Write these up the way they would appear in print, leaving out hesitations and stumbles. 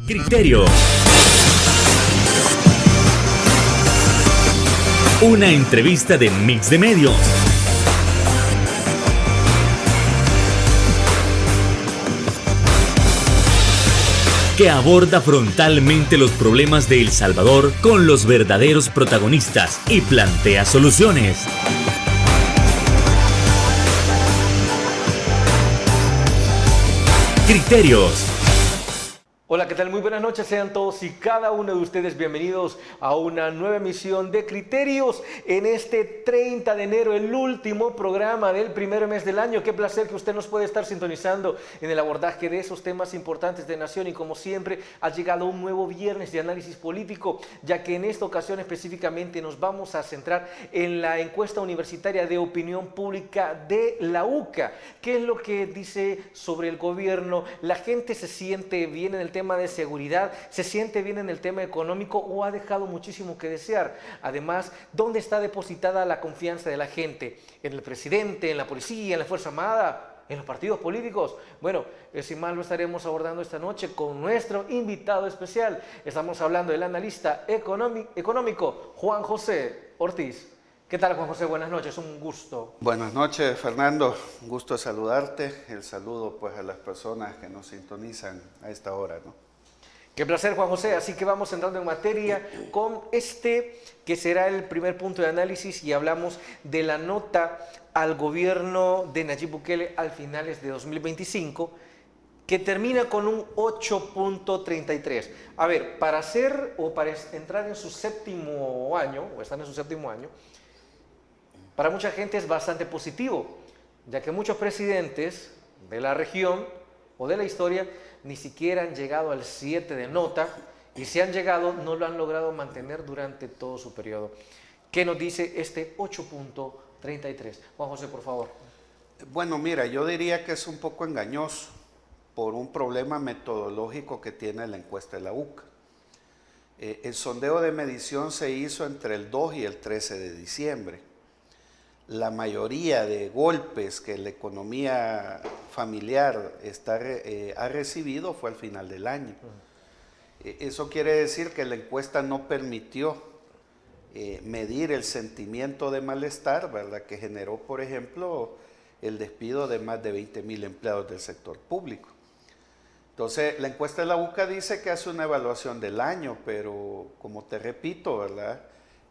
Criterio. Una entrevista de Mix de Medios. Que aborda frontalmente los problemas de El Salvador con los verdaderos protagonistas y plantea soluciones. Criterios. Hola, ¿qué tal? Muy buenas noches, sean todos y cada uno de ustedes bienvenidos a una nueva emisión de Criterios en este 30 de enero, el último programa del primer mes del año. Qué placer que usted nos puede estar sintonizando en el abordaje de esos temas importantes de nación y como siempre ha llegado un nuevo viernes de análisis político, ya que en esta ocasión específicamente nos vamos a centrar en la encuesta universitaria de opinión pública de la UCA. ¿Qué es lo que dice sobre el gobierno? ¿La gente se siente bien en el tema de seguridad, se siente bien en el tema económico o ha dejado muchísimo que desear? Además, ¿dónde está depositada la confianza de la gente? ¿En el presidente, en la policía, en la Fuerza Armada, en los partidos políticos? Bueno, sin más lo estaremos abordando esta noche con nuestro invitado especial. Estamos hablando del analista económico Juan José Ortiz. ¿Qué tal, Juan José? Buenas noches, un gusto. Buenas noches, Fernando. Un gusto saludarte. El saludo pues a las personas que nos sintonizan a esta hora, ¿no? Qué placer, Juan José. Así que vamos entrando en materia con este que será el primer punto de análisis y hablamos de la nota al gobierno de Nayib Bukele al finales de 2025 que termina con un 8.33. A ver, para entrar en su séptimo año, o estar en su séptimo año, para mucha gente es bastante positivo, ya que muchos presidentes de la región o de la historia ni siquiera han llegado al 7 de nota y si han llegado no lo han logrado mantener durante todo su periodo. ¿Qué nos dice este 8.33? Juan José, por favor. Bueno, mira, yo diría que es un poco engañoso por un problema metodológico que tiene la encuesta de la UCA. El sondeo de medición se hizo entre el 2 y el 13 de diciembre. La mayoría de golpes que la economía familiar ha recibido fue al final del año. Eso quiere decir que la encuesta no permitió medir el sentimiento de malestar, ¿verdad?, que generó, por ejemplo, el despido de más de 20,000 empleados del sector público. Entonces, la encuesta de la UCA dice que hace una evaluación del año, pero como te repito, ¿verdad?,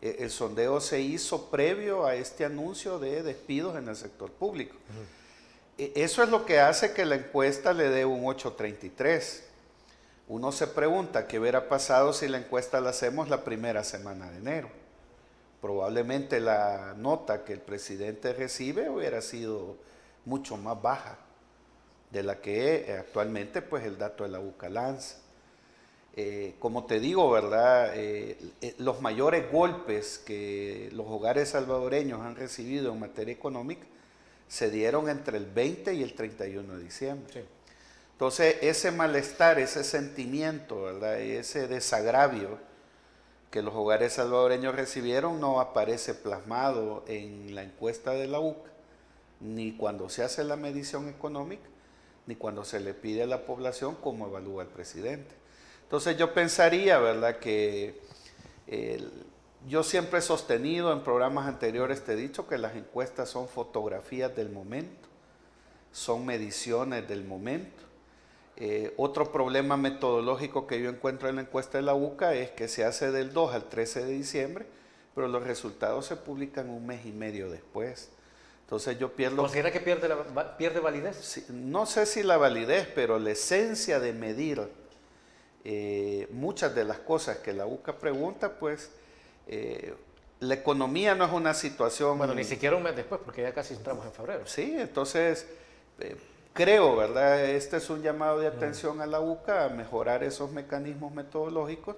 el sondeo se hizo previo a este anuncio de despidos en el sector público. Eso es lo que hace que la encuesta le dé un 8.33. Uno se pregunta qué hubiera pasado si la encuesta la hacemos la primera semana de enero. Probablemente la nota que el presidente recibe hubiera sido mucho más baja de la que actualmente pues el dato de la UCA lanza. Como te digo, ¿verdad? Los mayores golpes que los hogares salvadoreños han recibido en materia económica se dieron entre el 20 y el 31 de diciembre. Sí. Entonces, ese malestar, ese sentimiento, ¿verdad?, ese desagravio que los hogares salvadoreños recibieron no aparece plasmado en la encuesta de la UCA, ni cuando se hace la medición económica, ni cuando se le pide a la población cómo evalúa el presidente. Entonces yo pensaría, ¿verdad?, que yo siempre he sostenido en programas anteriores, te he dicho que las encuestas son fotografías del momento, son mediciones del momento. Otro problema metodológico que yo encuentro en la encuesta de la UCA es que se hace del 2 al 13 de diciembre, pero los resultados se publican un mes y medio después. Entonces yo pierdo... ¿Considera que pierde validez? Sí, no sé si la validez, pero la esencia de medir muchas de las cosas que la UCA pregunta, pues la economía no es una situación... Bueno, ni siquiera un mes después, porque ya casi entramos en febrero. Sí, entonces creo, ¿verdad? Este es un llamado de atención a la UCA a mejorar esos mecanismos metodológicos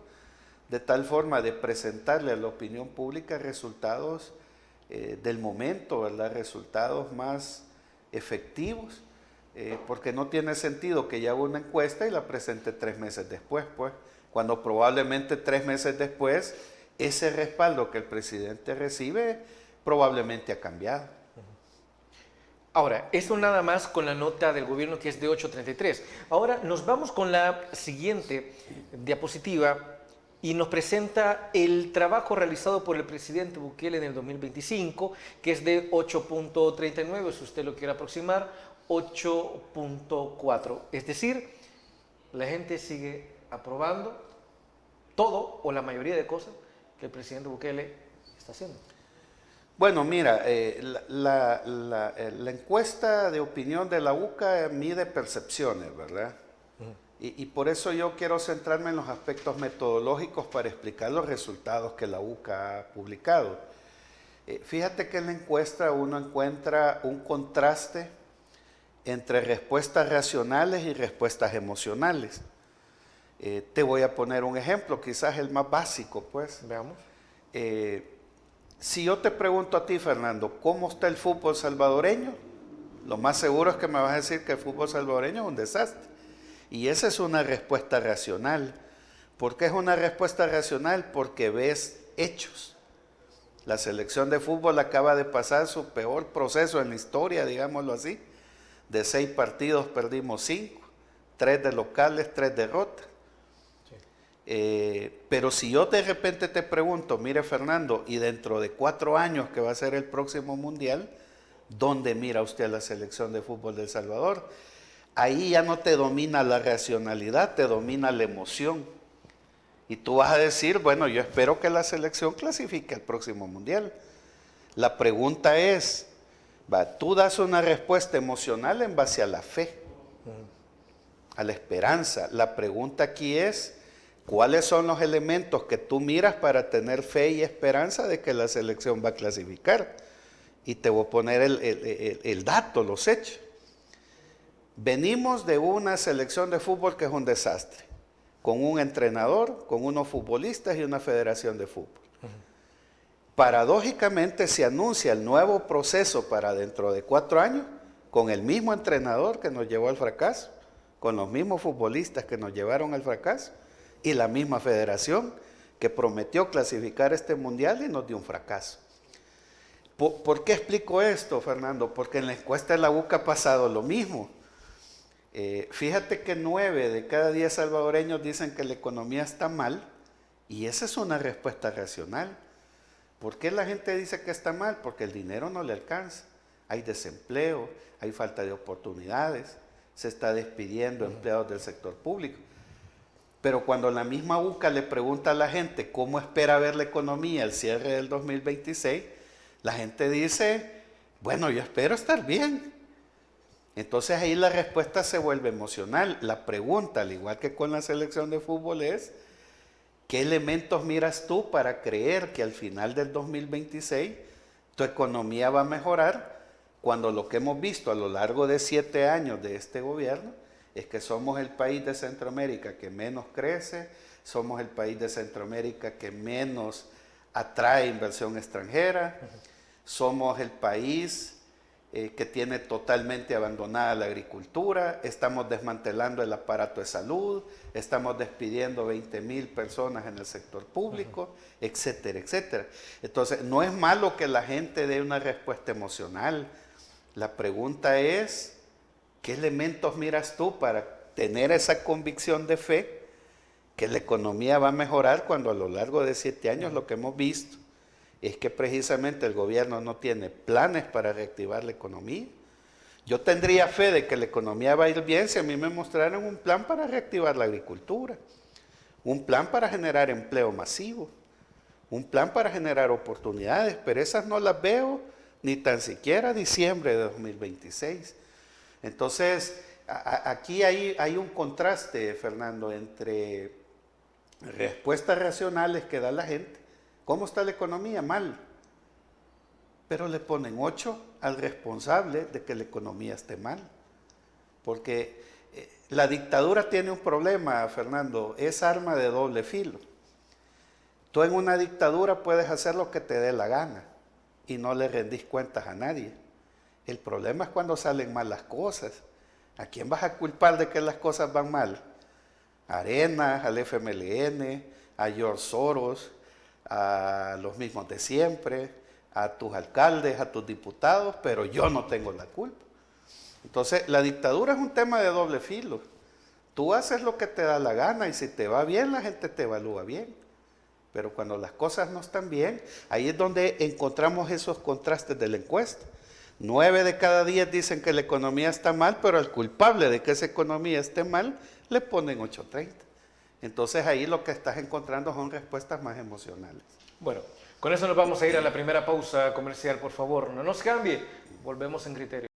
de tal forma de presentarle a la opinión pública resultados del momento, ¿verdad?, resultados más efectivos. Porque no tiene sentido que yo haga una encuesta y la presente 3 meses después, pues, cuando probablemente 3 meses después ese respaldo que el presidente recibe probablemente ha cambiado. Ahora, eso nada más con la nota del gobierno que es de 8.33. Ahora nos vamos con la siguiente diapositiva y nos presenta el trabajo realizado por el presidente Bukele en el 2025, que es de 8.39, si usted lo quiere aproximar, 8.4. Es decir, la gente sigue aprobando todo o la mayoría de cosas que el presidente Bukele está haciendo. Bueno, mira, la encuesta de opinión de la UCA mide percepciones, ¿verdad? Y por eso yo quiero centrarme en los aspectos metodológicos para explicar los resultados que la UCA ha publicado. Fíjate que en la encuesta uno encuentra un contraste entre respuestas racionales y respuestas emocionales. Te voy a poner un ejemplo, quizás el más básico, pues. Veamos. Si yo te pregunto a ti, Fernando, ¿cómo está el fútbol salvadoreño? Lo más seguro es que me vas a decir que el fútbol salvadoreño es un desastre. Y esa es una respuesta racional. ¿Por qué es una respuesta racional? Porque ves hechos. La selección de fútbol acaba de pasar su peor proceso en la historia, digámoslo así. De 6 partidos perdimos 5, 3 de locales, 3 derrotas. Pero si yo de repente te pregunto, mire Fernando, y dentro de 4 años que va a ser el próximo mundial, ¿dónde mira usted la selección de fútbol de El Salvador? Ahí ya no te domina la racionalidad, te domina la emoción. Y tú vas a decir, bueno, yo espero que la selección clasifique al próximo mundial. La pregunta es, tú das una respuesta emocional en base a la fe, a la esperanza. La pregunta aquí es, ¿cuáles son los elementos que tú miras para tener fe y esperanza de que la selección va a clasificar? Y te voy a poner el dato, los hechos. Venimos de una selección de fútbol que es un desastre, con un entrenador, con unos futbolistas y una federación de fútbol. Paradójicamente se anuncia el nuevo proceso para dentro de 4 años, con el mismo entrenador que nos llevó al fracaso, con los mismos futbolistas que nos llevaron al fracaso, y la misma federación que prometió clasificar este mundial y nos dio un fracaso. ¿Por qué explico esto, Fernando? Porque en la encuesta de la UCA ha pasado lo mismo. Fíjate que 9 de cada 10 salvadoreños dicen que la economía está mal, y esa es una respuesta racional. ¿Por qué la gente dice que está mal? Porque el dinero no le alcanza. Hay desempleo, hay falta de oportunidades, se está despidiendo empleados del sector público. Pero cuando la misma UCA le pregunta a la gente cómo espera ver la economía al cierre del 2026, la gente dice, bueno, yo espero estar bien. Entonces ahí la respuesta se vuelve emocional. La pregunta, al igual que con la selección de fútbol, es, ¿qué elementos miras tú para creer que al final del 2026 tu economía va a mejorar cuando lo que hemos visto a lo largo de 7 años de este gobierno es que somos el país de Centroamérica que menos crece, somos el país de Centroamérica que menos atrae inversión extranjera, somos el país que tiene totalmente abandonada la agricultura, estamos desmantelando el aparato de salud, estamos despidiendo 20,000 personas en el sector público, etcétera, etcétera. Entonces, no es malo que la gente dé una respuesta emocional. La pregunta es, ¿qué elementos miras tú para tener esa convicción de fe que la economía va a mejorar cuando a lo largo de 7 años lo que hemos visto es que precisamente el gobierno no tiene planes para reactivar la economía? Yo tendría fe de que la economía va a ir bien si a mí me mostraran un plan para reactivar la agricultura, un plan para generar empleo masivo, un plan para generar oportunidades, pero esas no las veo ni tan siquiera diciembre de 2026. Entonces, aquí hay un contraste, Fernando, entre respuestas racionales que da la gente. ¿Cómo está la economía? Mal. Pero le ponen 8 al responsable de que la economía esté mal. Porque la dictadura tiene un problema, Fernando, es arma de doble filo. Tú en una dictadura puedes hacer lo que te dé la gana y no le rendís cuentas a nadie. El problema es cuando salen mal las cosas. ¿A quién vas a culpar de que las cosas van mal? A Arenas, al FMLN, a George Soros, a los mismos de siempre, a tus alcaldes, a tus diputados, pero yo no tengo la culpa. Entonces, la dictadura es un tema de doble filo. Tú haces lo que te da la gana y si te va bien, la gente te evalúa bien. Pero cuando las cosas no están bien, ahí es donde encontramos esos contrastes de la encuesta. 9 de cada 10 dicen que la economía está mal, pero al culpable de que esa economía esté mal, le ponen 8.30. Entonces ahí lo que estás encontrando son respuestas más emocionales. Bueno, con eso nos vamos a ir a la primera pausa comercial, por favor. No nos cambie, volvemos en criterio.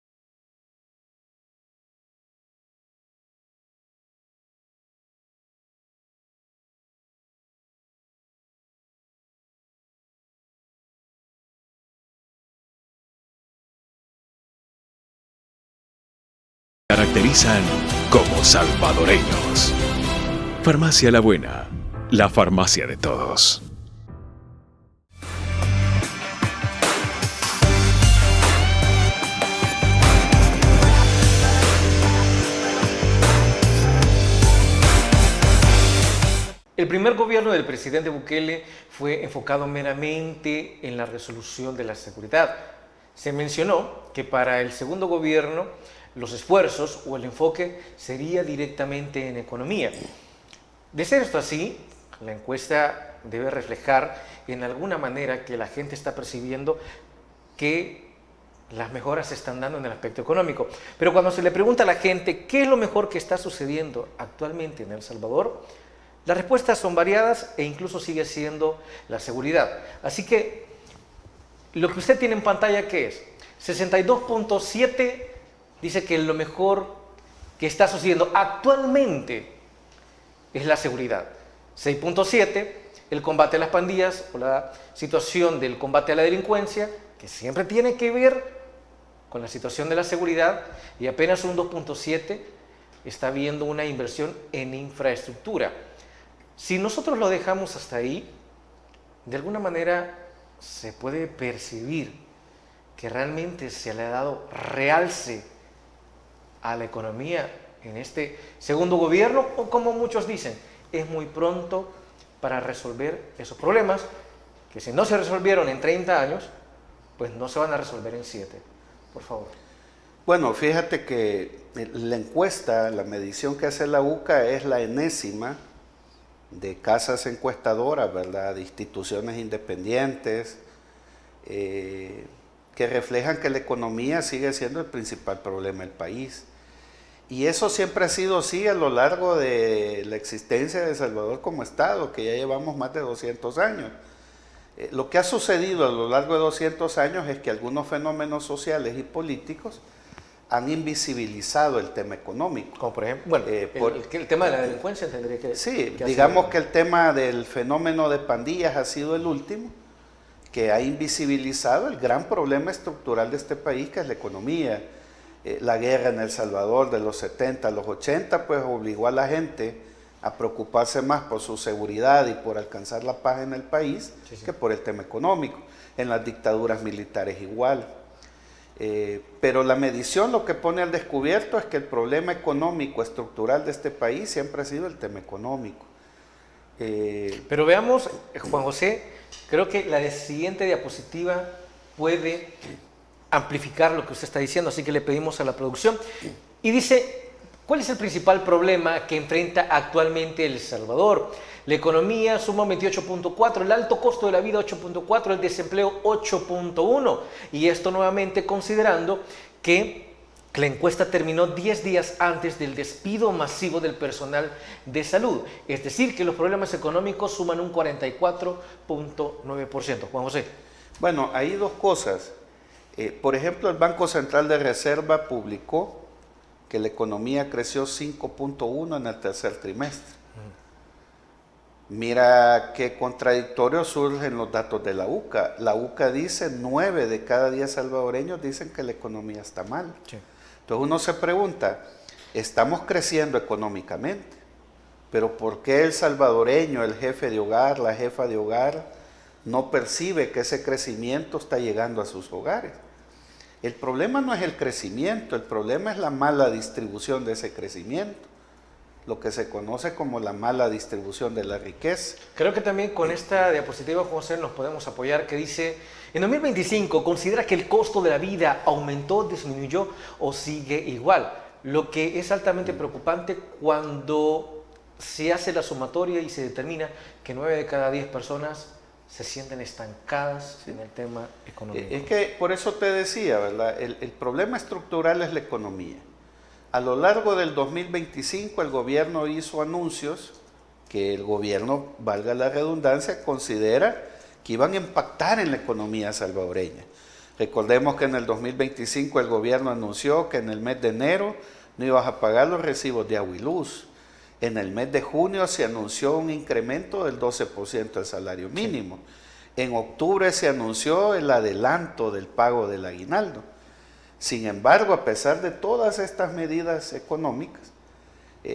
Caracterizan como salvadoreños. Farmacia La Buena, la farmacia de todos. El primer gobierno del presidente Bukele fue enfocado meramente en la resolución de la seguridad. Se mencionó que para el segundo gobierno los esfuerzos o el enfoque sería directamente en economía. De ser esto así, la encuesta debe reflejar en alguna manera que la gente está percibiendo que las mejoras se están dando en el aspecto económico. Pero cuando se le pregunta a la gente qué es lo mejor que está sucediendo actualmente en El Salvador, las respuestas son variadas e incluso sigue siendo la seguridad. Así que lo que usted tiene en pantalla, ¿qué es? 62.7 dice que lo mejor que está sucediendo actualmente es la seguridad. 6.7, el combate a las pandillas o la situación del combate a la delincuencia, que siempre tiene que ver con la situación de la seguridad, y apenas un 2.7 está viendo una inversión en infraestructura. Si nosotros lo dejamos hasta ahí, de alguna manera se puede percibir que realmente se le ha dado realce a la economía en este segundo gobierno, o como muchos dicen, es muy pronto para resolver esos problemas, que si no se resolvieron en 30 años, pues no se van a resolver en 7. Por favor. Bueno, fíjate que la encuesta, la medición que hace la UCA es la enésima de casas encuestadoras, ¿verdad? De instituciones independientes, que reflejan que la economía sigue siendo el principal problema del país. Y eso siempre ha sido así a lo largo de la existencia de El Salvador como Estado, que ya llevamos más de 200 años. Lo que ha sucedido a lo largo de 200 años es que algunos fenómenos sociales y políticos han invisibilizado el tema económico. Como por ejemplo, bueno, el tema de la delincuencia tendría que... Sí, digamos que el tema del fenómeno de pandillas ha sido el último, que ha invisibilizado el gran problema estructural de este país, que es la economía. La guerra en El Salvador de los 70 a los 80, pues obligó a la gente a preocuparse más por su seguridad y por alcanzar la paz en el país, que por el tema económico. En las dictaduras militares igual. Pero la medición lo que pone al descubierto es que el problema económico estructural de este país siempre ha sido el tema económico. Pero veamos, Juan José, creo que la siguiente diapositiva puede amplificar lo que usted está diciendo, así que le pedimos a la producción. Y dice, ¿cuál es el principal problema que enfrenta actualmente El Salvador? La economía suma 28.4, el alto costo de la vida 8.4, el desempleo 8.1. Y esto nuevamente considerando que la encuesta terminó 10 días antes del despido masivo del personal de salud. Es decir, que los problemas económicos suman un 44.9%. Juan José. Bueno, hay dos cosas. Por ejemplo, el Banco Central de Reserva publicó que la economía creció 5.1 en el tercer trimestre. Mira qué contradictorio surgen los datos de la UCA. La UCA dice 9 de cada 10 salvadoreños dicen que la economía está mal. Sí. Entonces uno se pregunta, estamos creciendo económicamente, pero ¿por qué el salvadoreño, el jefe de hogar, la jefa de hogar, no percibe que ese crecimiento está llegando a sus hogares? El problema no es el crecimiento, el problema es la mala distribución de ese crecimiento. lo que se conoce como la mala distribución de la riqueza. Creo que también con esta diapositiva, José, nos podemos apoyar, que dice, en 2025 considera que el costo de la vida aumentó, disminuyó o sigue igual, lo que es altamente preocupante cuando se hace la sumatoria y se determina que 9 de cada 10 personas se sienten estancadas en el tema económico. Es que por eso te decía, ¿verdad? El problema estructural es la economía. A lo largo del 2025 el gobierno hizo anuncios que el gobierno, valga la redundancia, considera que iban a impactar en la economía salvadoreña. Recordemos que en el 2025 el gobierno anunció que en el mes de enero no ibas a pagar los recibos de agua y luz. En el mes de junio se anunció un incremento del 12% del salario mínimo. Sí. En octubre se anunció el adelanto del pago del aguinaldo. Sin embargo, a pesar de todas estas medidas económicas,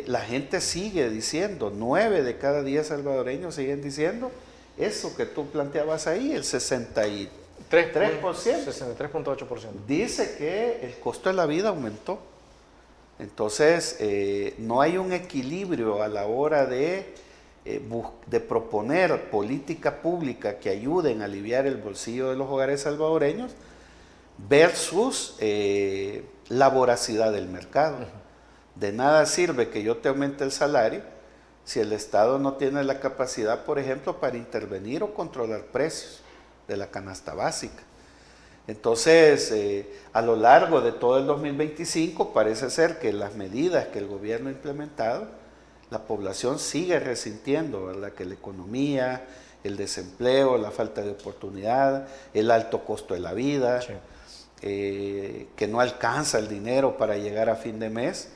la gente sigue diciendo, 9 de cada 10 salvadoreños siguen diciendo eso que tú planteabas ahí, el 63%. 63.8%. Dice que el costo de la vida aumentó. Entonces, no hay un equilibrio a la hora de proponer política pública que ayuden a aliviar el bolsillo de los hogares salvadoreños versus la voracidad del mercado. De nada sirve que yo te aumente el salario si el Estado no tiene la capacidad, por ejemplo, para intervenir o controlar precios de la canasta básica. Entonces, a lo largo de todo el 2025 parece ser que las medidas que el gobierno ha implementado, la población sigue resintiendo, ¿verdad? Que la economía, el desempleo, la falta de oportunidad, el alto costo de la vida, sí. Que no alcanza el dinero para llegar a fin de mes,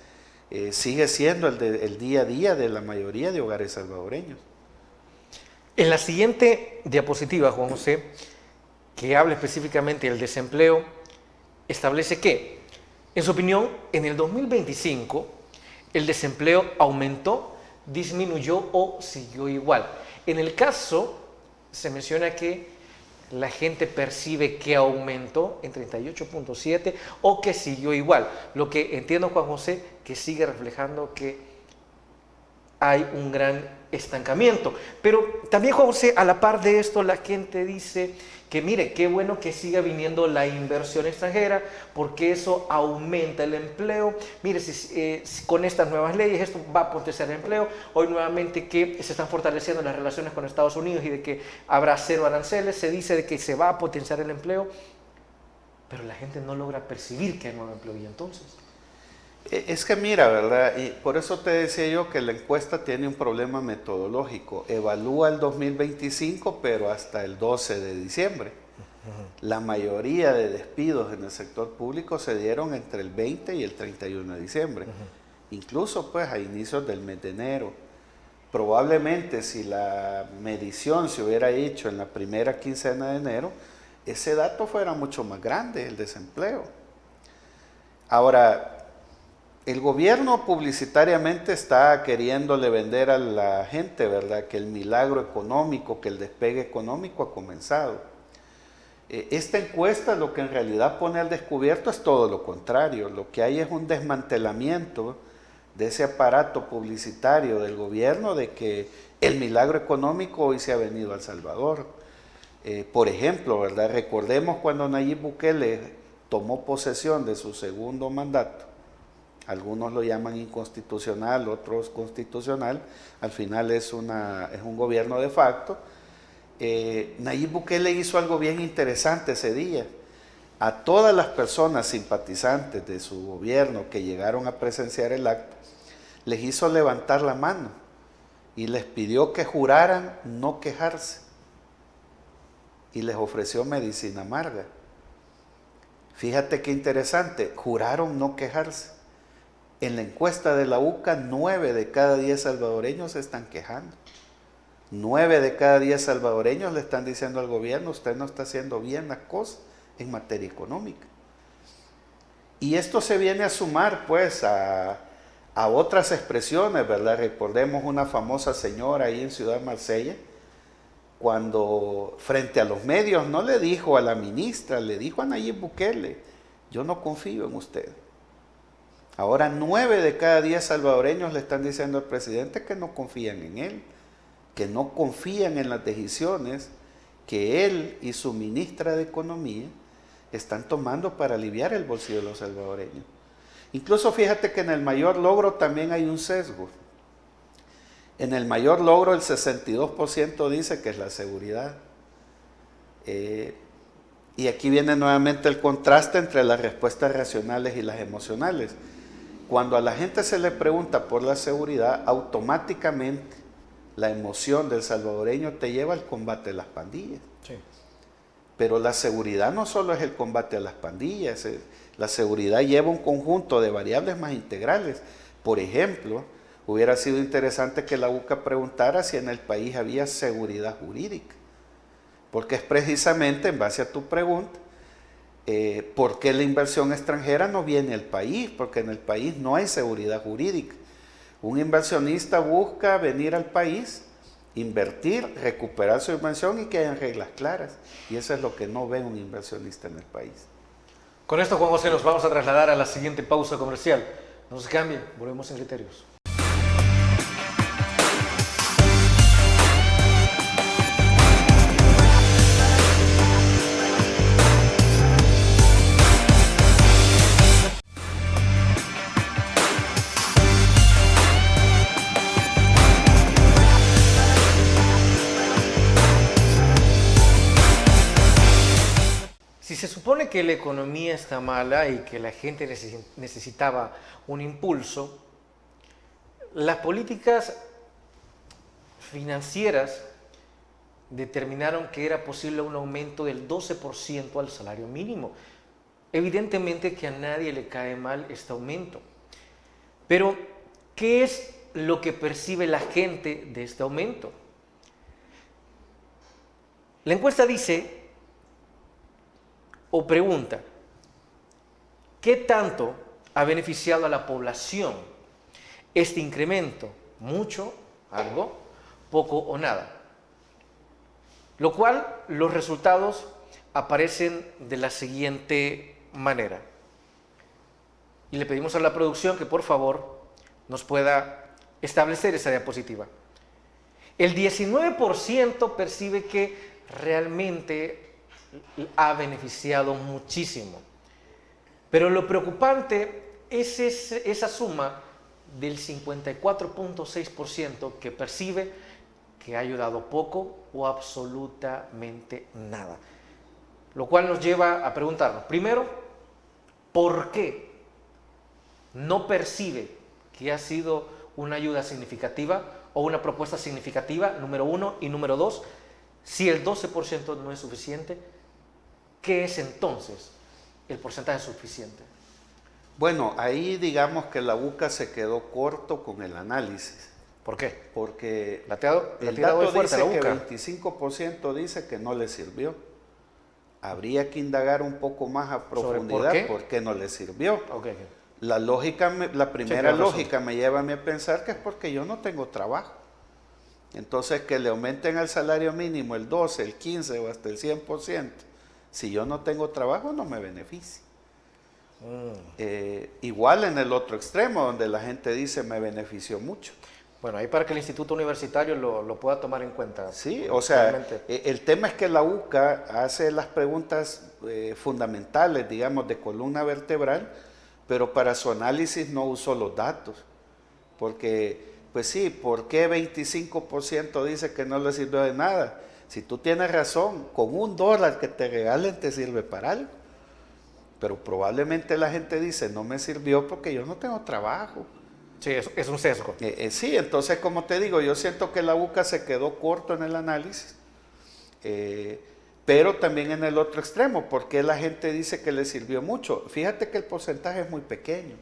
sigue siendo el día a día de la mayoría de hogares salvadoreños. En la siguiente diapositiva, Juan José, que habla específicamente del desempleo, establece que, en su opinión, en el 2025 el desempleo aumentó, disminuyó o siguió igual. En el caso, se menciona que la gente percibe que aumentó en 38.7 o que siguió igual. Lo que entiendo, Juan José, que sigue reflejando que hay un gran estancamiento. Pero también, Juan José, a la par de esto, la gente dice que mire, qué bueno que siga viniendo la inversión extranjera, porque eso aumenta el empleo. Mire, si con estas nuevas leyes esto va a potenciar el empleo. Hoy nuevamente que se están fortaleciendo las relaciones con Estados Unidos y de que habrá cero aranceles, se dice de que se va a potenciar el empleo, pero la gente no logra percibir que hay nuevo empleo. Y entonces... Es que mira, ¿verdad? Y por eso te decía yo que la encuesta tiene un problema metodológico. Evalúa el 2025, pero hasta el 12 de diciembre. La mayoría de despidos en el sector público se dieron entre el 20 y el 31 de diciembre. Incluso pues a inicios del mes de enero. Probablemente si la medición se hubiera hecho en la primera quincena de enero, ese dato fuera mucho más grande, el desempleo. Ahora, el gobierno publicitariamente está queriéndole vender a la gente, ¿verdad?, que el milagro económico, que el despegue económico ha comenzado. Esta encuesta lo que en realidad pone al descubierto es todo lo contrario. Lo que hay es un desmantelamiento de ese aparato publicitario del gobierno de que el milagro económico hoy se ha venido a El Salvador. Por ejemplo, ¿verdad?, recordemos cuando Nayib Bukele tomó posesión de su segundo mandato. Algunos lo llaman inconstitucional, otros constitucional. Al final es un gobierno de facto. Nayib Bukele hizo algo bien interesante ese día. A todas las personas simpatizantes de su gobierno que llegaron a presenciar el acto, les hizo levantar la mano y les pidió que juraran no quejarse. Y les ofreció medicina amarga. Fíjate qué interesante, juraron no quejarse. En la encuesta de la UCA, 9 de cada 10 salvadoreños se están quejando. 9 de cada 10 salvadoreños le están diciendo al gobierno, usted no está haciendo bien las cosas en materia económica. Y esto se viene a sumar pues a otras expresiones, ¿verdad? Recordemos una famosa señora ahí en Ciudad Marsella, cuando frente a los medios no le dijo a la ministra, le dijo a Nayib Bukele, yo no confío en usted. Ahora 9 de cada 10 salvadoreños le están diciendo al presidente que no confían en él, que no confían en las decisiones que él y su ministra de Economía están tomando para aliviar el bolsillo de los salvadoreños. Incluso fíjate que en el mayor logro también hay un sesgo. En el mayor logro el 62% dice que es la seguridad. Y aquí viene nuevamente el contraste entre las respuestas racionales y las emocionales. Cuando a la gente se le pregunta por la seguridad, automáticamente la emoción del salvadoreño te lleva al combate a las pandillas. Sí. Pero la seguridad no solo es el combate a las pandillas, la seguridad lleva un conjunto de variables más integrales. Por ejemplo, hubiera sido interesante que la UCA preguntara si en el país había seguridad jurídica, porque es precisamente en base a tu pregunta, ¿por qué la inversión extranjera no viene al país? Porque en el país no hay seguridad jurídica. Un inversionista busca venir al país, invertir, recuperar su inversión y que hayan reglas claras. Y eso es lo que no ve un inversionista en el país. Con esto, Juan José, nos vamos a trasladar a la siguiente pausa comercial. No se cambien, volvemos en Criterios. Si se supone que la economía está mala y que la gente necesitaba un impulso, las políticas financieras determinaron que era posible un aumento del 12% al salario mínimo. Evidentemente que a nadie le cae mal este aumento. Pero, ¿qué es lo que percibe la gente de este aumento? La encuesta dice o pregunta, ¿qué tanto ha beneficiado a la población este incremento? ¿Mucho, algo, poco o nada? Lo cual, los resultados aparecen de la siguiente manera. Y le pedimos a la producción que por favor nos pueda establecer esa diapositiva. El 19% percibe que realmente ha beneficiado muchísimo. Pero lo preocupante es esa suma del 54.6% que percibe que ha ayudado poco o absolutamente nada. Lo cual nos lleva a preguntarnos, primero, ¿por qué no percibe que ha sido una ayuda significativa o una propuesta significativa? Número uno. Y número dos, si el 12% no es suficiente, ¿qué es entonces el porcentaje suficiente? Bueno, ahí digamos que la UCA se quedó corto con el análisis. ¿Por qué? Porque el dato dice que 25% dice que no le sirvió. Habría que indagar un poco más a profundidad por qué no le sirvió. Okay. La primera lógica me lleva a mí a pensar que es porque yo no tengo trabajo. Entonces, que le aumenten el salario mínimo el 12, el 15 o hasta el 100%, si yo no tengo trabajo, no me beneficia. Igual en el otro extremo, donde la gente dice me benefició mucho. Bueno, ahí para que el Instituto Universitario lo pueda tomar en cuenta. Sí, o sea, el tema es que la UCA hace las preguntas fundamentales, digamos, de columna vertebral, pero para su análisis no usó los datos. Porque, pues sí, ¿por qué 25% dice que no le sirvió de nada? Si tú tienes razón, con $1 que te regalen te sirve para algo. Pero probablemente la gente dice, no me sirvió porque yo no tengo trabajo. Sí, es un sesgo. Sí, entonces como te digo, yo siento que la UCA se quedó corto en el análisis, pero también en el otro extremo, porque la gente dice que le sirvió mucho. Fíjate que el porcentaje es muy pequeño.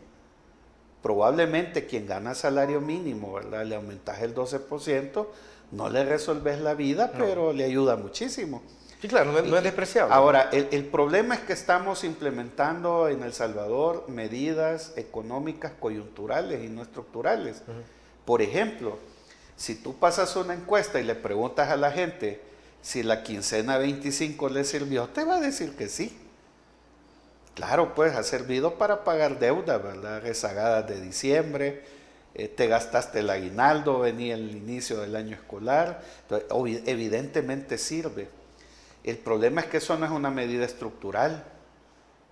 Probablemente quien gana salario mínimo, ¿verdad?, le aumentas el 12%, no le resolves la vida, pero le ayuda muchísimo. Sí, claro, no es despreciable. Ahora, el problema es que estamos implementando en El Salvador medidas económicas coyunturales y no estructurales. Por ejemplo, si tú pasas una encuesta y le preguntas a la gente si la quincena 25 le sirvió, te va a decir que sí. Claro, pues ha servido para pagar deuda, ¿verdad? Rezagadas de diciembre, te gastaste el aguinaldo, venía el inicio del año escolar, entonces, evidentemente sirve. El problema es que eso no es una medida estructural,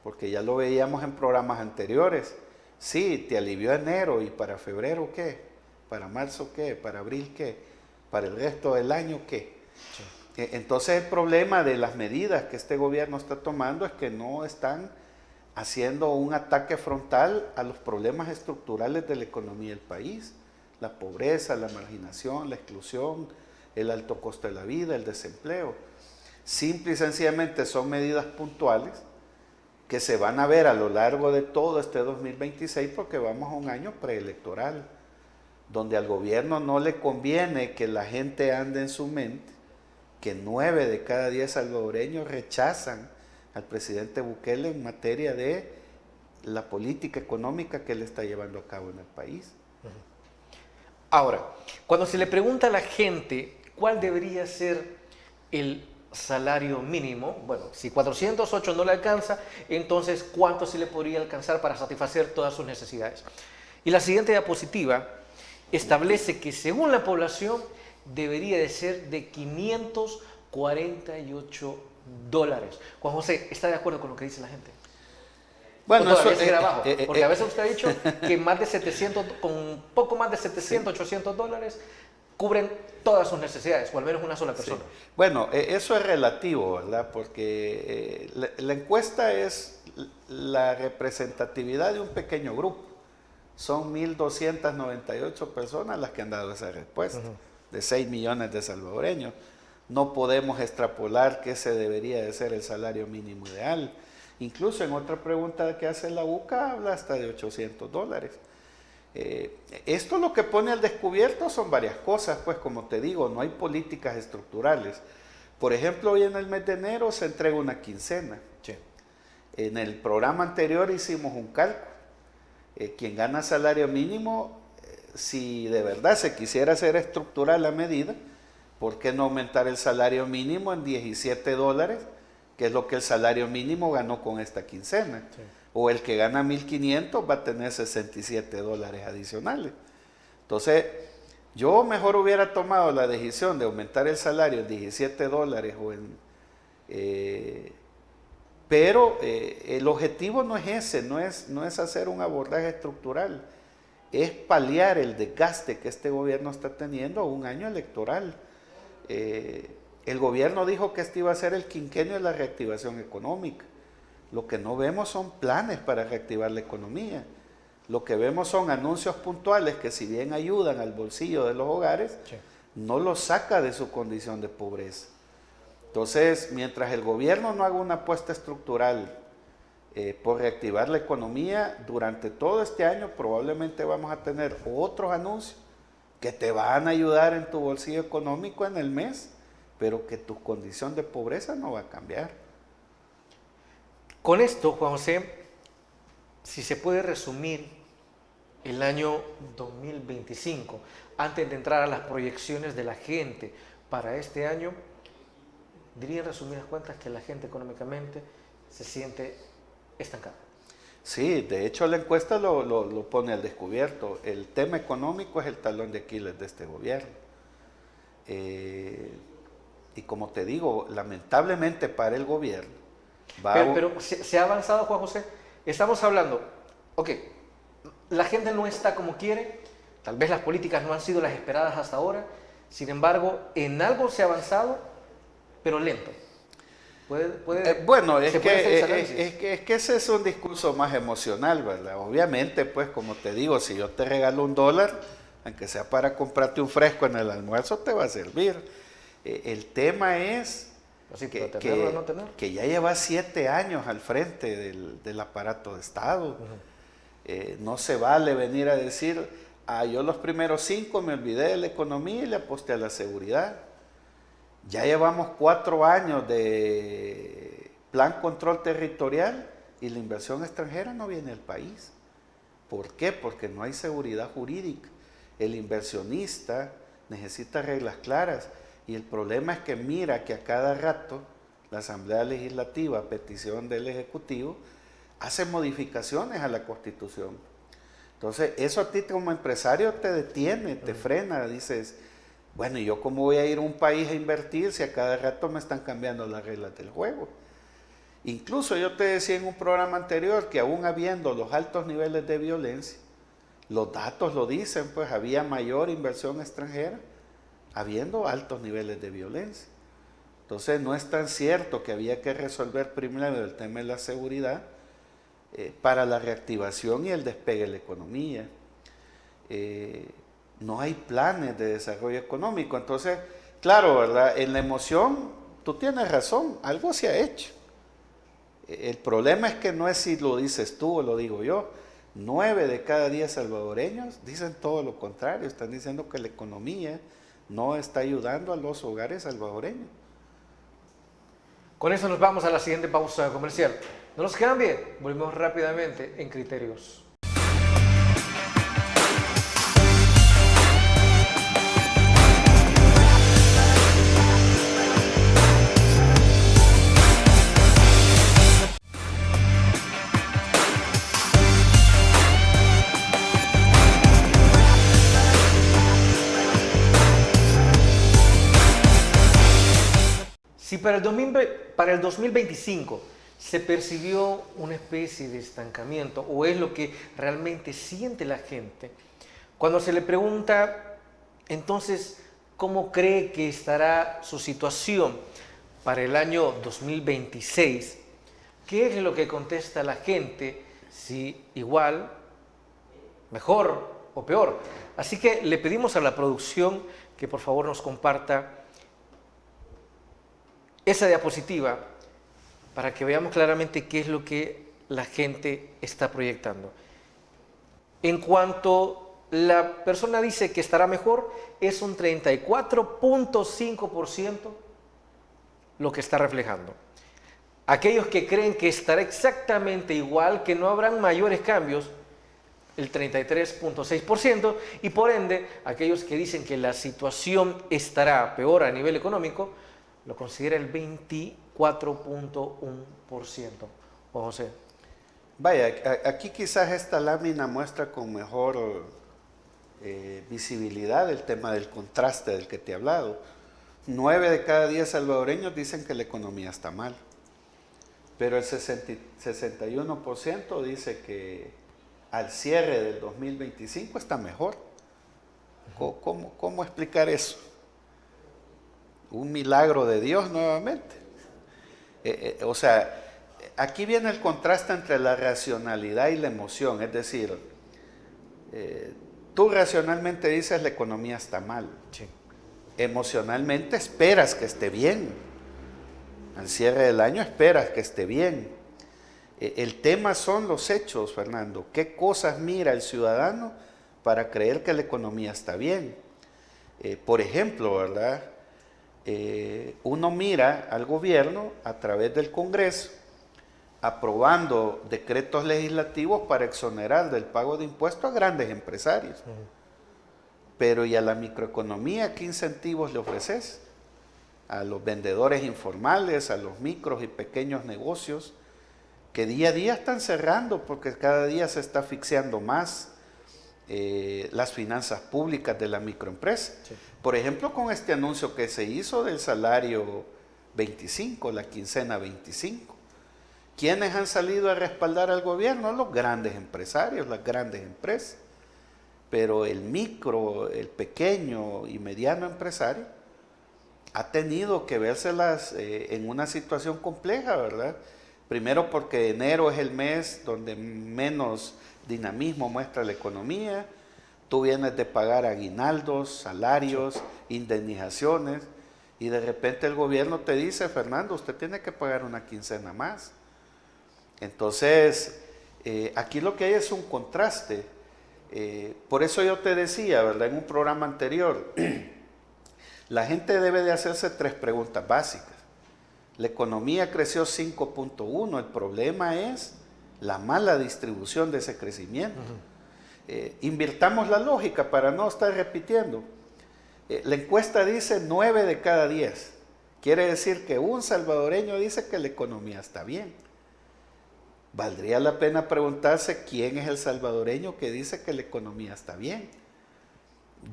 porque ya lo veíamos en programas anteriores. Sí, te alivió enero, ¿y para febrero qué? ¿Para marzo qué? ¿Para abril qué? ¿Para el resto del año qué? Sí. Entonces el problema de las medidas que este gobierno está tomando es que no están haciendo un ataque frontal a los problemas estructurales de la economía del país. La pobreza, la marginación, la exclusión, el alto costo de la vida, el desempleo. Simple y sencillamente son medidas puntuales que se van a ver a lo largo de todo este 2026 porque vamos a un año preelectoral, donde al gobierno no le conviene que la gente ande en su mente que 9 de cada 10 salvadoreños rechazan al presidente Bukele en materia de la política económica que él está llevando a cabo en el país. Ahora, cuando se le pregunta a la gente cuál debería ser el salario mínimo, bueno, si 408 no le alcanza, entonces ¿cuánto se le podría alcanzar para satisfacer todas sus necesidades? Y la siguiente diapositiva establece que según la población debería de ser de $548. Juan José, ¿está de acuerdo con lo que dice la gente? Bueno, eso es abajo, porque a veces usted ha dicho que más de 700, con poco más de 700, sí, $800 cubren todas sus necesidades, o al menos una sola persona. Sí. Bueno, eso es relativo, ¿verdad? Porque la encuesta es la representatividad de un pequeño grupo. Son 1.298 personas las que han dado esa respuesta, de 6 millones de salvadoreños. No podemos extrapolar que ese debería de ser el salario mínimo ideal. Incluso en otra pregunta que hace la UCA habla hasta de $800. Esto lo que pone al descubierto son varias cosas, pues como te digo, no hay políticas estructurales. Por ejemplo, hoy en el mes de enero se entrega una quincena. Sí. En el programa anterior hicimos un cálculo. Quien gana salario mínimo, si de verdad se quisiera hacer estructural la medida, ¿por qué no aumentar el salario mínimo en $17, que es lo que el salario mínimo ganó con esta quincena? Sí. O el que gana 1.500 va a tener $67 adicionales. Entonces, yo mejor hubiera tomado la decisión de aumentar el salario en $17 o en... pero el objetivo no es ese, no es hacer un abordaje estructural, es paliar el desgaste que este gobierno está teniendo a un año electoral. El gobierno dijo que este iba a ser el quinquenio de la reactivación económica. Lo que no vemos son planes para reactivar la economía. Lo que vemos son anuncios puntuales que, si bien ayudan al bolsillo de los hogares, sí, no los saca de su condición de pobreza. Entonces, mientras el gobierno no haga una apuesta estructural por reactivar la economía, durante todo este año probablemente vamos a tener otros anuncios que te van a ayudar en tu bolsillo económico en el mes, pero que tu condición de pobreza no va a cambiar. Con esto, Juan José, si se puede resumir el año 2025, antes de entrar a las proyecciones de la gente para este año, diría en resumidas cuentas que la gente económicamente se siente estancada. Sí, de hecho la encuesta lo pone al descubierto. El tema económico es el talón de Aquiles de este gobierno. Y como te digo, lamentablemente para el gobierno, pero se ha avanzado, Juan José. Estamos hablando, ok, la gente no está como quiere, tal vez las políticas no han sido las esperadas hasta ahora, sin embargo, en algo se ha avanzado, pero lento. Bueno, es que ese es un discurso más emocional, ¿verdad? Obviamente, pues, como te digo, si yo te regalo $1, aunque sea para comprarte un fresco en el almuerzo, te va a servir. El tema es que ya lleva 7 años al frente del aparato de Estado. No se vale venir a decir, yo los primeros 5 me olvidé de la economía y le aposté a la seguridad. Ya llevamos 4 años de plan control territorial y la inversión extranjera no viene al país. ¿Por qué? Porque no hay seguridad jurídica. El inversionista necesita reglas claras. Y el problema es que mira que a cada rato la Asamblea Legislativa, a petición del Ejecutivo, hace modificaciones a la Constitución. Entonces, eso a ti como empresario te detiene, te frena, dices, bueno, ¿y yo cómo voy a ir a un país a invertir si a cada rato me están cambiando las reglas del juego? Incluso yo te decía en un programa anterior que aún habiendo los altos niveles de violencia, los datos lo dicen, pues había mayor inversión extranjera, habiendo altos niveles de violencia. Entonces no es tan cierto que había que resolver primero el tema de la seguridad para la reactivación y el despegue de la economía. No hay planes de desarrollo económico. Entonces, claro, ¿verdad? En la emoción, tú tienes razón, algo se ha hecho. El problema es que no es si lo dices tú o lo digo yo. 9 de cada 10 salvadoreños dicen todo lo contrario, están diciendo que la economía no está ayudando a los hogares salvadoreños. Con eso nos vamos a la siguiente pausa comercial. No nos cambie, volvemos rápidamente en Criterios. Si para el 2025 se percibió una especie de estancamiento, o es lo que realmente siente la gente, cuando se le pregunta, entonces, ¿cómo cree que estará su situación para el año 2026? ¿Qué es lo que contesta la gente? Si igual, mejor o peor. Así que le pedimos a la producción que por favor nos comparta esa diapositiva para que veamos claramente qué es lo que la gente está proyectando. En cuanto la persona dice que estará mejor, es un 34.5% lo que está reflejando. Aquellos que creen que estará exactamente igual, que no habrán mayores cambios, el 33.6%, y por ende, aquellos que dicen que la situación estará peor a nivel económico, lo considera el 24.1%. Juan José. Vaya, aquí quizás esta lámina muestra con mejor visibilidad el tema del contraste del que te he hablado. 9 de cada 10 salvadoreños dicen que la economía está mal, pero el 61% dice que al cierre del 2025 está mejor. ¿Cómo explicar eso? Un milagro de Dios nuevamente. O sea, aquí viene el contraste entre la racionalidad y la emoción. Es decir, tú racionalmente dices la economía está mal. Sí. Emocionalmente esperas que esté bien. Al cierre del año esperas que esté bien. El tema son los hechos, Fernando. ¿Qué cosas mira el ciudadano para creer que la economía está bien? Por ejemplo, ¿verdad? Uno mira al gobierno a través del Congreso aprobando decretos legislativos para exonerar del pago de impuestos a grandes empresarios. Pero ¿y a la microeconomía qué incentivos le ofreces? A los vendedores informales, a los micros y pequeños negocios que día a día están cerrando porque cada día se está asfixiando más las finanzas públicas de la microempresa. Sí. Por ejemplo, con este anuncio que se hizo del salario 25, la quincena 25. ¿Quiénes han salido a respaldar al gobierno? Los grandes empresarios, las grandes empresas. Pero el micro, el pequeño y mediano empresario ha tenido que vérselas en una situación compleja, ¿verdad? Primero porque enero es el mes donde menos dinamismo muestra la economía. Tú vienes de pagar aguinaldos, salarios, indemnizaciones, y de repente el gobierno te dice, Fernando, usted tiene que pagar una quincena más. Entonces, aquí lo que hay es un contraste. Por eso yo te decía, ¿verdad? En un programa anterior, la gente debe de hacerse 3 preguntas básicas. La economía creció 5.1, el problema es la mala distribución de ese crecimiento. Invirtamos la lógica para no estar repitiendo. La encuesta dice 9 de cada 10. Quiere decir que un salvadoreño dice que la economía está bien. valdría la pena preguntarse quién es el salvadoreño que dice que la economía está bien.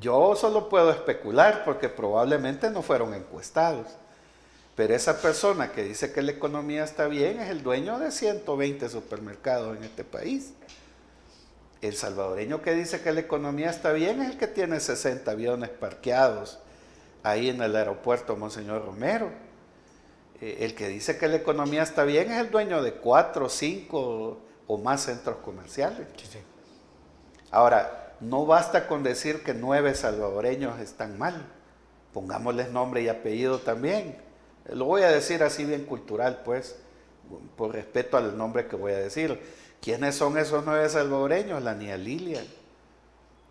Yo solo puedo especular porque probablemente no fueron encuestados. Pero esa persona que dice que la economía está bien es el dueño de 120 supermercados en este país. El salvadoreño que dice que la economía está bien es el que tiene 60 aviones parqueados ahí en el aeropuerto Monseñor Romero. El que dice que la economía está bien es el dueño de 4, 5 o más centros comerciales. Sí. Ahora, no basta con decir que 9 salvadoreños están mal. Pongámosles nombre y apellido también. Lo voy a decir así bien cultural, pues, por respeto al nombre que voy a decir. ¿Quiénes son esos 9 salvadoreños? La Nia Lilia,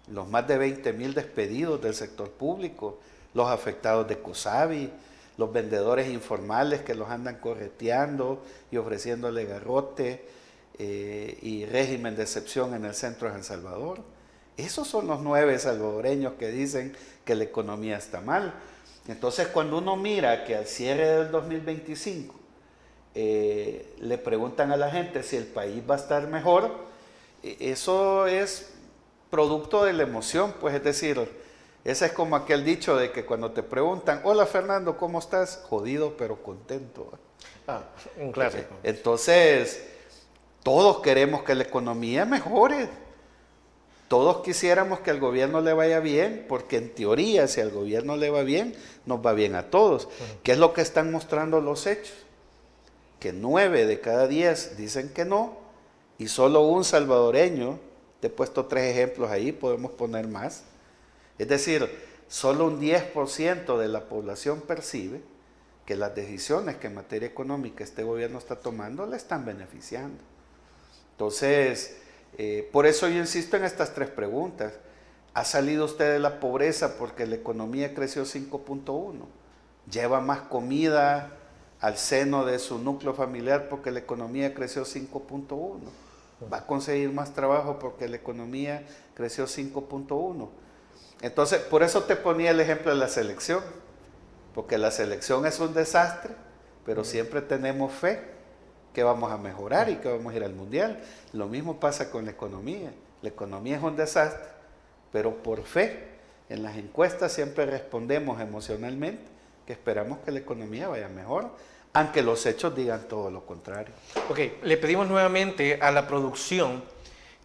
los más de 20,000 despedidos del sector público, los afectados de COSAVI, los vendedores informales que los andan correteando y ofreciéndole garrote y régimen de excepción en el centro de San Salvador. Esos son los 9 salvadoreños que dicen que la economía está mal. Entonces, cuando uno mira que al cierre del 2025 le preguntan a la gente si el país va a estar mejor, eso es producto de la emoción, pues es decir, ese es como aquel dicho de que cuando te preguntan, hola Fernando, ¿cómo estás? Jodido pero contento. Un clásico. Entonces, todos queremos que la economía mejore. Todos quisiéramos que al gobierno le vaya bien, porque en teoría, si al gobierno le va bien, nos va bien a todos. ¿Qué es lo que están mostrando los hechos? Que 9 de cada 10 dicen que no, y solo un salvadoreño, te he puesto 3 ejemplos ahí, podemos poner más. Es decir, solo un 10% de la población percibe que las decisiones que en materia económica este gobierno está tomando le están beneficiando. Entonces, por eso yo insisto en estas 3 preguntas. ¿Ha salido usted de la pobreza porque la economía creció 5.1? ¿Lleva más comida al seno de su núcleo familiar porque la economía creció 5.1? ¿Va a conseguir más trabajo porque la economía creció 5.1? Entonces, por eso te ponía el ejemplo de la selección, porque la selección es un desastre, pero siempre tenemos fe que vamos a mejorar y que vamos a ir al mundial. Lo mismo pasa con la economía. La economía es un desastre, pero por fe, en las encuestas siempre respondemos emocionalmente que esperamos que la economía vaya mejor, aunque los hechos digan todo lo contrario. Ok, le pedimos nuevamente a la producción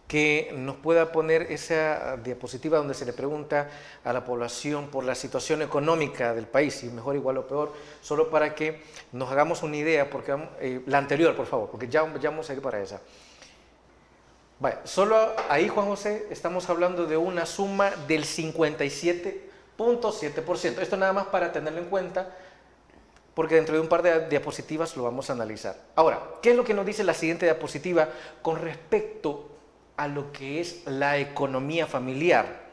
que nos pueda poner esa diapositiva donde se le pregunta a la población por la situación económica del país, si mejor, igual o peor, solo para que nos hagamos una idea, porque la anterior, por favor, porque ya vamos a ir para esa. Vale, solo ahí, Juan José, estamos hablando de una suma del 57.7%. Esto nada más para tenerlo en cuenta, porque dentro de un par de diapositivas lo vamos a analizar. Ahora, ¿qué es lo que nos dice la siguiente diapositiva con respecto a lo que es la economía familiar?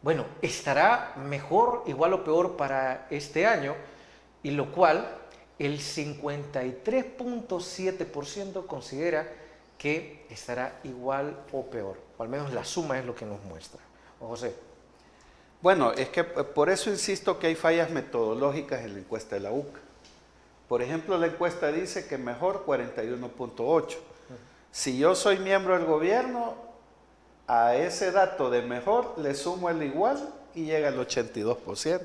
Bueno, estará mejor, igual o peor para este año, y lo cual el 53.7% considera que estará igual o peor, o al menos la suma es lo que nos muestra. José. Bueno, es que por eso insisto que hay fallas metodológicas en la encuesta de la UCA. Por ejemplo, la encuesta dice que mejor 41.8. Si yo soy miembro del gobierno, a ese dato de mejor le sumo el igual y llega al 82%.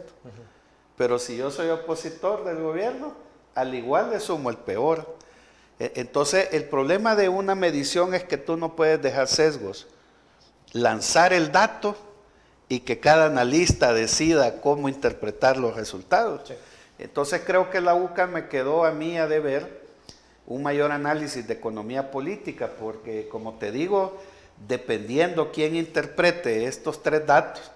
Pero si yo soy opositor del gobierno, al igual le sumo el peor. Entonces, el problema de una medición es que tú no puedes dejar sesgos. Lanzar el dato y que cada analista decida cómo interpretar los resultados. Sí. Entonces, creo que la UCA me quedó a mí a deber un mayor análisis de economía política, porque como te digo, dependiendo quién interprete estos 3 datos,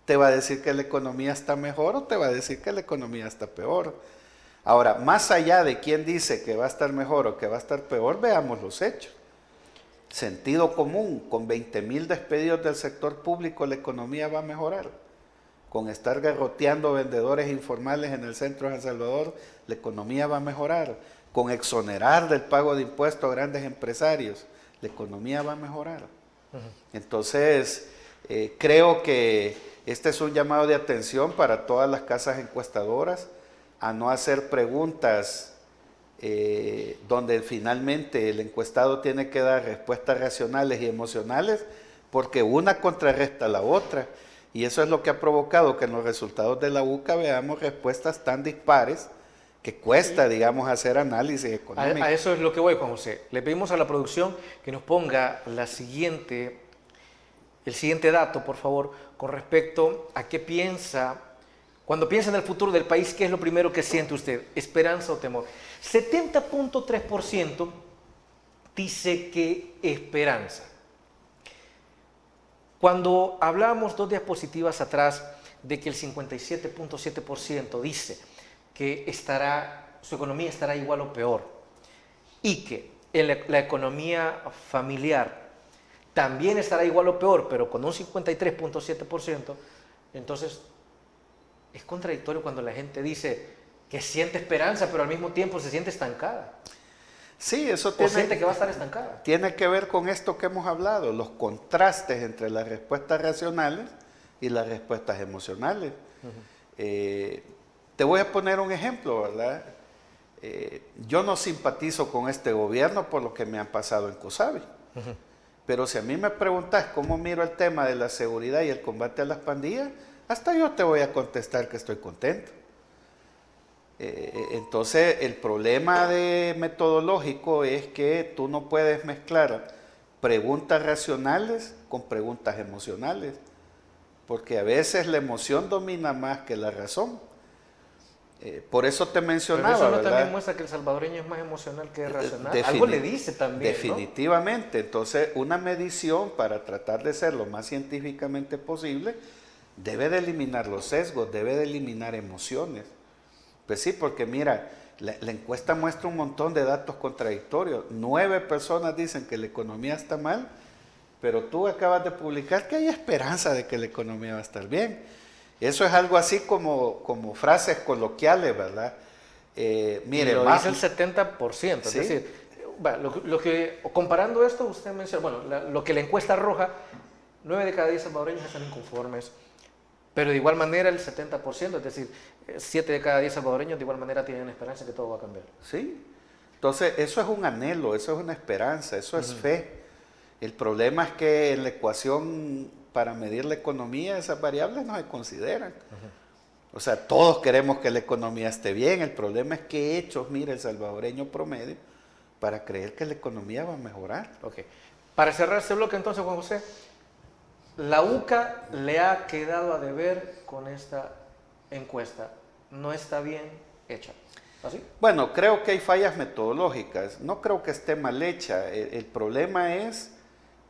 te va a decir que la economía está mejor o te va a decir que la economía está peor. Ahora, más allá de quién dice que va a estar mejor o que va a estar peor, veamos los hechos. Sentido común, con 20,000 despedidos del sector público, la economía va a mejorar. Con estar garroteando vendedores informales en el centro de San Salvador, la economía va a mejorar. Con exonerar del pago de impuestos a grandes empresarios, la economía va a mejorar. Entonces, creo que este es un llamado de atención para todas las casas encuestadoras a no hacer preguntas donde finalmente el encuestado tiene que dar respuestas racionales y emocionales, porque una contrarresta a la otra. Y eso es lo que ha provocado que en los resultados de la UCA veamos respuestas tan dispares que cuesta, digamos, hacer análisis económico. A eso es lo que voy, Juan José. Le pedimos a la producción que nos ponga el siguiente dato, por favor, con respecto a qué piensa, cuando piensa en el futuro del país, ¿qué es lo primero que siente usted? ¿Esperanza o temor? 70.3% dice que esperanza. Cuando hablábamos 2 diapositivas atrás de que el 57.7% dice que su economía estará igual o peor y que la economía familiar también estará igual o peor, pero con un 53.7%, entonces es contradictorio cuando la gente dice que siente esperanza, pero al mismo tiempo se siente estancada. Sí, eso siente que va a estar estancada. Tiene que ver con esto que hemos hablado, los contrastes entre las respuestas racionales y las respuestas emocionales. Te voy a poner un ejemplo, ¿verdad? Yo no simpatizo con este gobierno por lo que me han pasado en COSABI. Pero si a mí me preguntas cómo miro el tema de la seguridad y el combate a las pandillas, hasta yo te voy a contestar que estoy contento. Entonces, el problema metodológico es que tú no puedes mezclar preguntas racionales con preguntas emocionales, porque a veces la emoción domina más que la razón. Por eso te mencionaba, pero eso ¿verdad? También muestra que el salvadoreño es más emocional que racional. Algo le dice también, definitivamente, ¿no? Entonces una medición para tratar de ser lo más científicamente posible debe de eliminar los sesgos, debe de eliminar emociones. Pues sí, porque mira, la encuesta muestra un montón de datos contradictorios. 9 personas dicen que la economía está mal, pero tú acabas de publicar que hay esperanza de que la economía va a estar bien. Eso es algo así como frases coloquiales, ¿verdad? Mire, lo dice el 70%. ¿Sí? Es decir, comparando esto, usted menciona, lo que la encuesta arroja, 9 de cada 10 salvadoreños están inconformes, pero de igual manera el 70%, es decir, 7 de cada 10 salvadoreños de igual manera tienen esperanza que todo va a cambiar. Sí, entonces eso es un anhelo, eso es una esperanza, eso es fe. El problema es que en la ecuación para medir la economía esas variables no se consideran. O sea, todos queremos que la economía esté bien, el problema es qué hechos mira el salvadoreño promedio para creer que la economía va a mejorar. Okay. Para cerrar este bloque entonces, Juan José, la UCA le ha quedado a deber con esta encuesta, no está bien hecha. ¿Así? Bueno, creo que hay fallas metodológicas, no creo que esté mal hecha, el problema es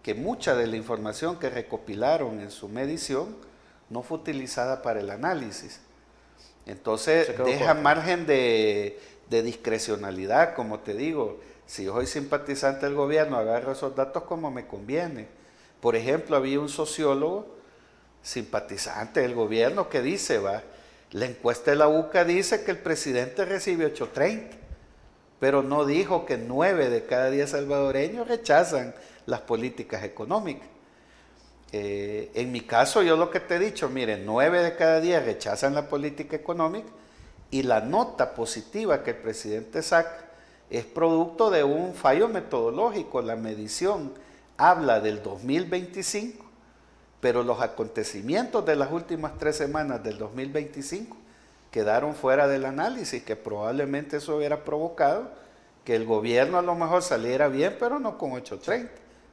que mucha de la información que recopilaron en su medición no fue utilizada para el análisis. Entonces deja margen de discrecionalidad, como te digo. Si yo soy simpatizante del gobierno, agarro esos datos como me conviene. Por ejemplo, había un sociólogo simpatizante del gobierno que dice, la encuesta de la UCA dice que el presidente recibe 8.30, pero no dijo que 9 de cada 10 salvadoreños rechazan las políticas económicas. En mi caso, yo lo que te he dicho, miren, 9 de cada 10 rechazan la política económica y la nota positiva que el presidente saca es producto de un fallo metodológico. La medición habla del 2025, pero los acontecimientos de las últimas 3 semanas del 2025 quedaron fuera del análisis, que probablemente eso hubiera provocado que el gobierno a lo mejor saliera bien, pero no con 8.30,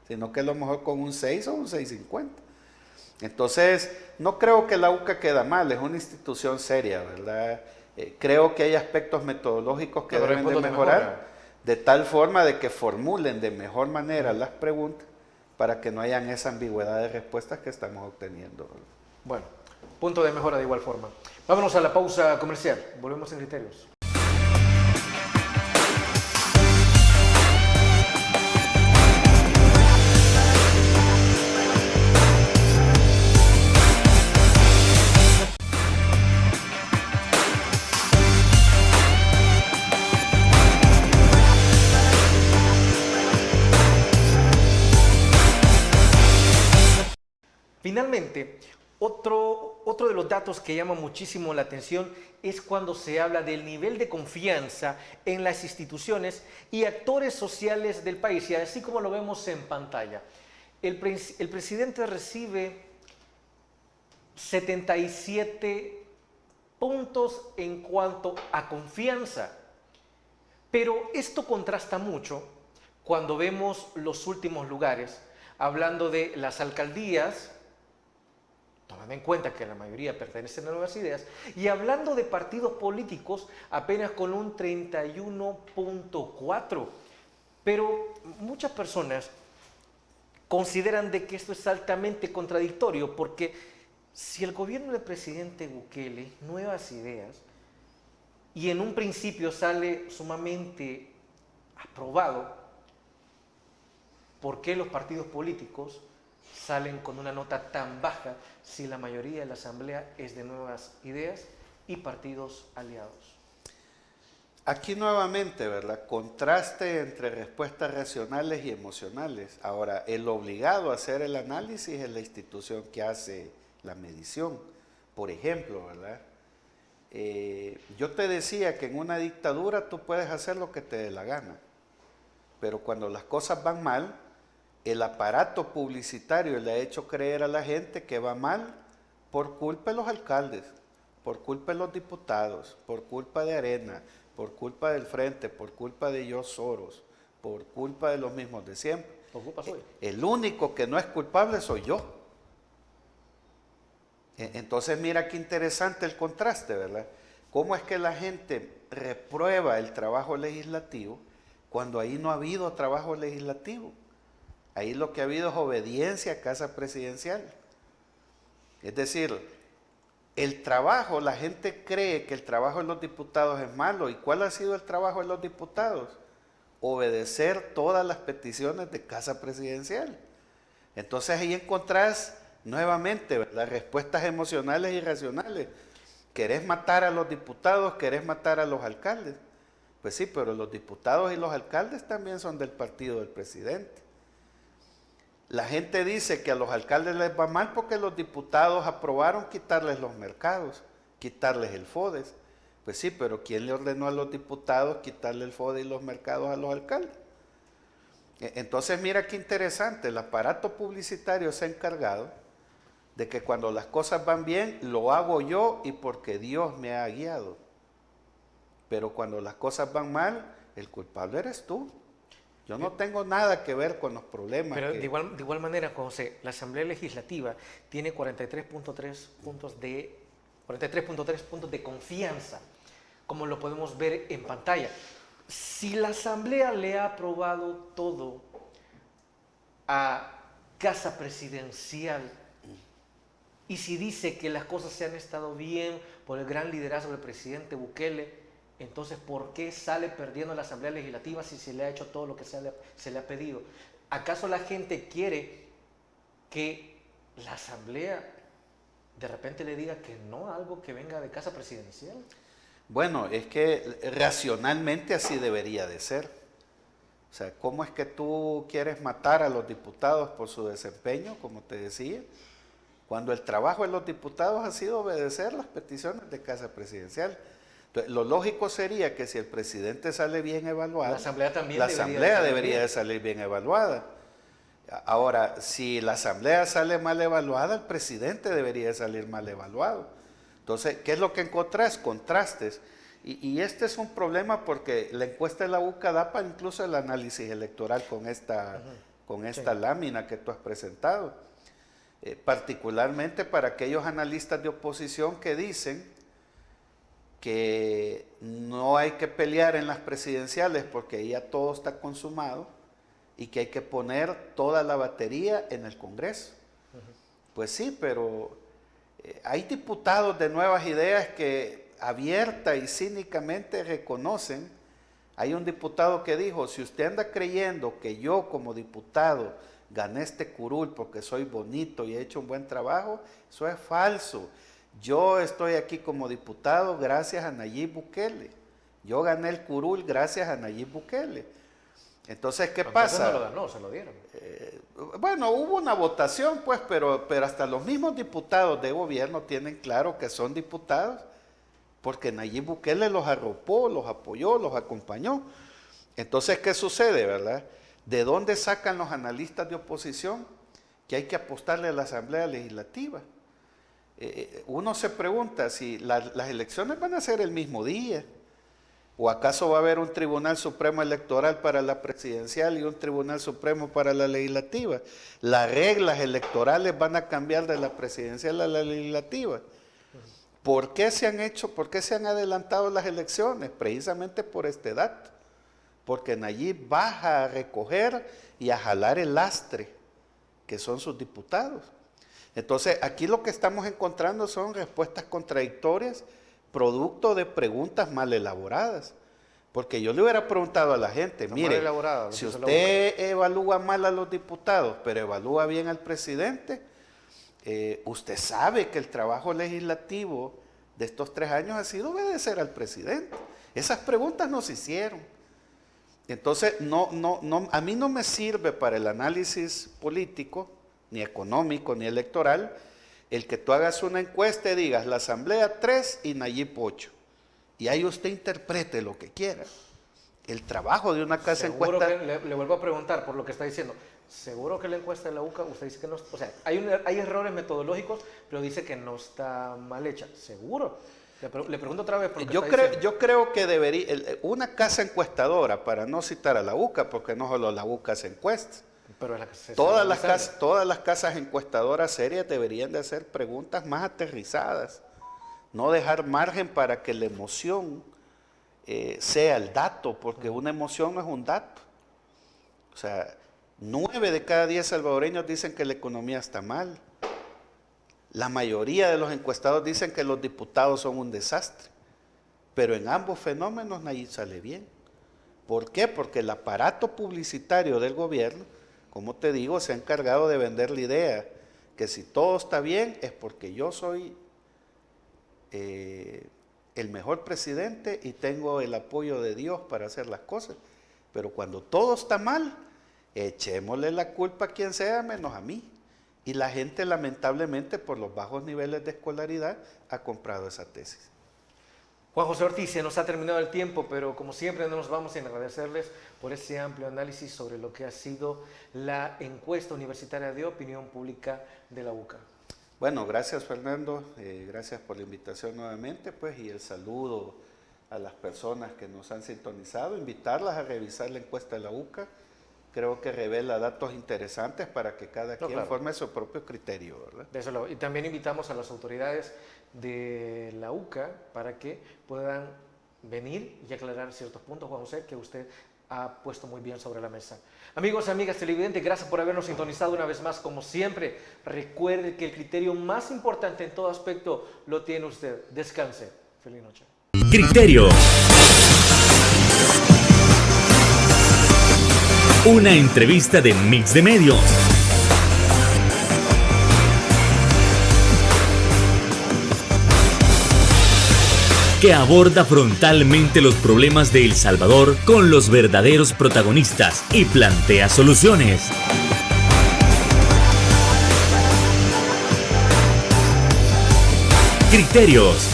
sino que a lo mejor con un 6 o un 6.50. Entonces, no creo que la UCA queda mal, es una institución seria, ¿verdad? Creo que hay aspectos metodológicos que deben de mejorar, de tal forma de que formulen de mejor manera las preguntas para que no hayan esa ambigüedad de respuestas que estamos obteniendo. Bueno, punto de mejora de igual forma. Vámonos a la pausa comercial, volvemos en Criterios. Finalmente, Otro de los datos que llama muchísimo la atención es cuando se habla del nivel de confianza en las instituciones y actores sociales del país, y así como lo vemos en pantalla. El presidente recibe 77 puntos en cuanto a confianza, pero esto contrasta mucho cuando vemos los últimos lugares, hablando de las alcaldías, tomando en cuenta que la mayoría pertenecen a Nuevas Ideas, y hablando de partidos políticos apenas con un 31.4. Pero muchas personas consideran de que esto es altamente contradictorio, porque si el gobierno del presidente Bukele, Nuevas Ideas, y en un principio sale sumamente aprobado, ¿por qué los partidos políticos salen con una nota tan baja si la mayoría de la Asamblea es de Nuevas Ideas y partidos aliados? Aquí nuevamente, ¿verdad? Contraste entre respuestas racionales y emocionales. Ahora, el obligado a hacer el análisis es la institución que hace la medición. Por ejemplo, ¿verdad? Yo te decía que en una dictadura tú puedes hacer lo que te dé la gana, pero cuando las cosas van mal, el aparato publicitario le ha hecho creer a la gente que va mal por culpa de los alcaldes, por culpa de los diputados, por culpa de Arena, por culpa del Frente, por culpa de George Soros, por culpa de los mismos de siempre. ¿Por culpa suya? El único que no es culpable soy yo. Entonces mira qué interesante el contraste, ¿verdad? ¿Cómo es que la gente reprueba el trabajo legislativo cuando ahí no ha habido trabajo legislativo? Ahí lo que ha habido es obediencia a Casa Presidencial. Es decir, el trabajo, la gente cree que el trabajo de los diputados es malo. ¿Y cuál ha sido el trabajo de los diputados? Obedecer todas las peticiones de Casa Presidencial. Entonces ahí encontrás nuevamente, ¿verdad?, respuestas emocionales y racionales. ¿Querés matar a los diputados? ¿Querés matar a los alcaldes? Pues sí, pero los diputados y los alcaldes también son del partido del presidente. La gente dice que a los alcaldes les va mal porque los diputados aprobaron quitarles los mercados, quitarles el FODES. Pues sí, pero ¿quién le ordenó a los diputados quitarle el FODES y los mercados a los alcaldes? Entonces mira qué interesante, el aparato publicitario se ha encargado de que cuando las cosas van bien, lo hago yo y porque Dios me ha guiado. Pero cuando las cosas van mal, el culpable eres tú. Yo no tengo nada que ver con los problemas. Pero de igual manera, José, la Asamblea Legislativa tiene 43.3 puntos de confianza, como lo podemos ver en pantalla. Si la Asamblea le ha aprobado todo a Casa Presidencial, y si dice que las cosas se han estado bien por el gran liderazgo del presidente Bukele, entonces, ¿por qué sale perdiendo la Asamblea Legislativa si se le ha hecho todo lo que se le ha pedido? ¿Acaso la gente quiere que la Asamblea de repente le diga que no a algo que venga de Casa Presidencial? Bueno, es que racionalmente así debería de ser. O sea, ¿cómo es que tú quieres matar a los diputados por su desempeño, como te decía? Cuando el trabajo de los diputados ha sido obedecer las peticiones de Casa Presidencial. Entonces, lo lógico sería que si el presidente sale bien evaluado, la Asamblea también debería de salir bien evaluada. Ahora, si la Asamblea sale mal evaluada, el presidente debería de salir mal evaluado. Entonces, ¿qué es lo que encontrás? Contrastes. Y este es un problema porque la encuesta de la UCA da para incluso el análisis electoral con esta lámina que tú has presentado. Particularmente para aquellos analistas de oposición que dicen que no hay que pelear en las presidenciales porque ya todo está consumado y que hay que poner toda la batería en el Congreso. Pues sí, pero hay diputados de Nuevas Ideas que abierta y cínicamente reconocen. Hay un diputado que dijo, si usted anda creyendo que yo como diputado gané este curul porque soy bonito y he hecho un buen trabajo, eso es falso. Yo estoy aquí como diputado gracias a Nayib Bukele. Yo gané el curul gracias a Nayib Bukele. Entonces, ¿qué Entonces pasa? no lo ganó, se lo dieron. Bueno, hubo una votación, pues, pero hasta los mismos diputados de gobierno tienen claro que son diputados porque Nayib Bukele los arropó, los apoyó, los acompañó. Entonces, ¿qué sucede, verdad? ¿De dónde sacan los analistas de oposición que hay que apostarle a la Asamblea Legislativa? Uno se pregunta si las elecciones van a ser el mismo día, o acaso va a haber un Tribunal Supremo Electoral para la presidencial y un Tribunal Supremo para la legislativa. Las reglas electorales van a cambiar de la presidencial a la legislativa. ¿Por qué se han adelantado las elecciones? Precisamente por este dato. Porque Nayib baja a recoger y a jalar el lastre, que son sus diputados. Entonces, aquí lo que estamos encontrando son respuestas contradictorias, producto de preguntas mal elaboradas. Porque yo le hubiera preguntado a la gente, mire, si usted evalúa mal a los diputados, pero evalúa bien al presidente, usted sabe que el trabajo legislativo de estos 3 años ha sido obedecer al presidente. Esas preguntas no se hicieron. Entonces, a mí no me sirve para el análisis político, ni económico, ni electoral, el que tú hagas una encuesta y digas, la Asamblea 3 y Nayib 8. Y ahí usted interprete lo que quiera. El trabajo de una casa Seguro encuesta... que le vuelvo a preguntar por lo que está diciendo. Seguro que la encuesta de la UCA, usted dice que no... O sea, hay errores metodológicos, pero dice que no está mal hecha. ¿Seguro? Le pregunto otra vez. Yo creo que debería... Una casa encuestadora, para no citar a la UCA, porque no solo la UCA hace encuestas. Pero todas las casas encuestadoras serias deberían de hacer preguntas más aterrizadas. No dejar margen para que la emoción sea el dato, porque una emoción no es un dato. O sea, 9 de cada 10 salvadoreños dicen que la economía está mal. La mayoría de los encuestados dicen que los diputados son un desastre. Pero en ambos fenómenos Nayib sale bien. ¿Por qué? Porque el aparato publicitario del gobierno, como te digo, se ha encargado de vender la idea que si todo está bien es porque yo soy el mejor presidente y tengo el apoyo de Dios para hacer las cosas. Pero cuando todo está mal, echémosle la culpa a quien sea menos a mí. Y la gente, lamentablemente, por los bajos niveles de escolaridad, ha comprado esa tesis. Juan José Ortiz, se nos ha terminado el tiempo, pero como siempre no nos vamos sin agradecerles por ese amplio análisis sobre lo que ha sido la encuesta universitaria de opinión pública de la UCA. Bueno, gracias Fernando, gracias por la invitación nuevamente, pues, y el saludo a las personas que nos han sintonizado, invitarlas a revisar la encuesta de la UCA. Creo que revela datos interesantes para que cada quien forme su propio criterio, ¿verdad? Y también invitamos a las autoridades de la UCA para que puedan venir y aclarar ciertos puntos, Juan José, que usted ha puesto muy bien sobre la mesa. Amigos y amigas televidentes, gracias por habernos sintonizado una vez más, como siempre. Recuerde que el criterio más importante en todo aspecto lo tiene usted. Descanse. Feliz noche. Criterio. Una entrevista de Mix de Medios. Que aborda frontalmente los problemas de El Salvador con los verdaderos protagonistas y plantea soluciones. Criterios.